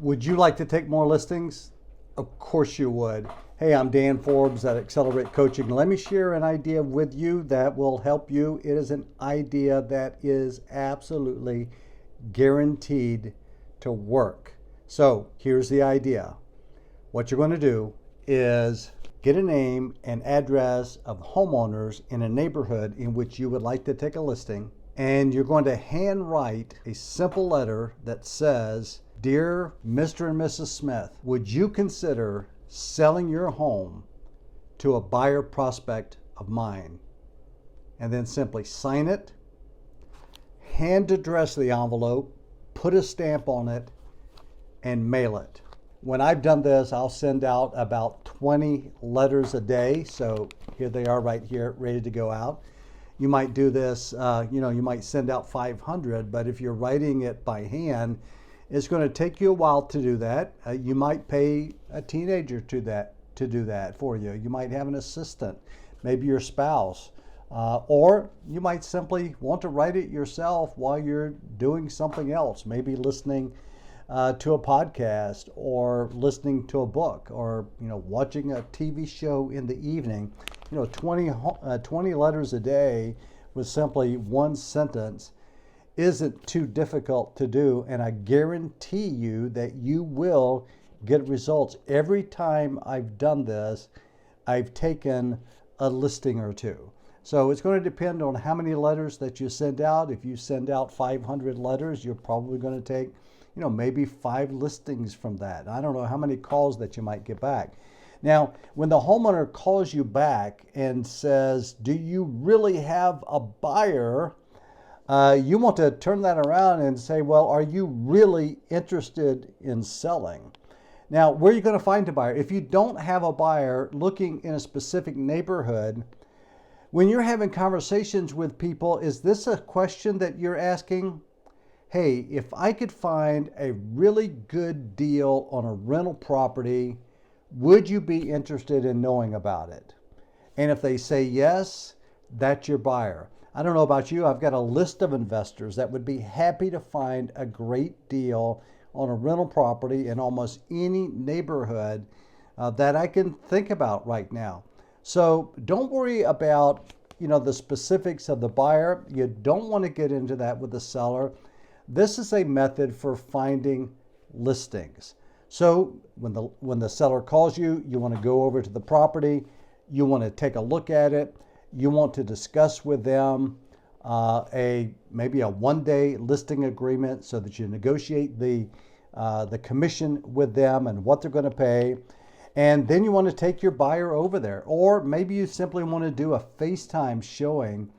Would you like to take more listings? Of course you would. Hey, I'm Dan Forbes at Xcelerate Coaching. Let me share an idea with you that will help you. It is an idea that is absolutely guaranteed to work. So here's the idea. What you're going to do is get a name and address of homeowners in a neighborhood in which you would like to take a listing, and you're going to handwrite a simple letter that says, "Dear Mr. and Mrs. Smith, would you consider selling your home to a buyer prospect of mine?" And then simply sign it, hand address the envelope, put a stamp on it, and mail it. When I've done this, I'll send out about 20 letters a day. So here they are right here, ready to go out. You might do this, you might send out 500, but if you're writing it by hand, it's going to take you a while to do that. You might pay a teenager to do that for you. You might have an assistant, maybe your spouse, or you might simply want to write it yourself while you're doing something else, maybe listening to a podcast or listening to a book or watching a TV show in the evening. 20 letters a day with simply one sentence isn't too difficult to do, and I guarantee you that you will get results. Every time I've done this, I've taken a listing or two. So it's going to depend on how many letters that you send out. If you send out 500 letters, you're probably going to take maybe 5 listings from that. I don't know how many calls that you might get back. Now, when the homeowner calls you back and says, "Do you really have a buyer?" You want to turn that around and say, "Well, are you really interested in selling?" Now, where are you going to find a buyer? If you don't have a buyer looking in a specific neighborhood, when you're having conversations with people, is this a question that you're asking? Hey, if I could find a really good deal on a rental property, would you be interested in knowing about it? And if they say yes, that's your buyer. I don't know about you, I've got a list of investors that would be happy to find a great deal on a rental property in almost any neighborhood that I can think about right now. So don't worry about the specifics of the buyer. You don't want to get into that with the seller. This is a method for finding listings. So when the seller calls you, you want to go over to the property, you want to take a look at it, you want to discuss with them maybe a one-day listing agreement so that you negotiate the commission with them and what they're going to pay. And then you want to take your buyer over there. Or maybe you simply want to do a FaceTime showing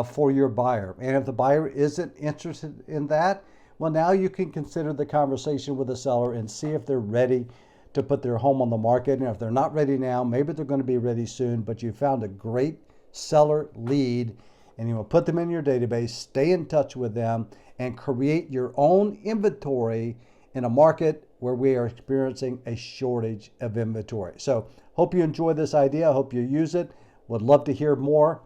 for your buyer. And if the buyer isn't interested in that, well, now you can consider the conversation with the seller and see if they're ready to put their home on the market. And if they're not ready now, maybe they're going to be ready soon, but you found a great seller lead and you will put them in your database, stay in touch with them, and create your own inventory in a market where we are experiencing a shortage of inventory. So hope you enjoy this idea. I hope you use it. Would love to hear more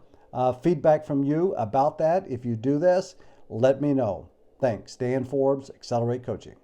feedback from you about that. If you do this, let me know. Thanks. Dan Forbes, Xcelerate Coaching.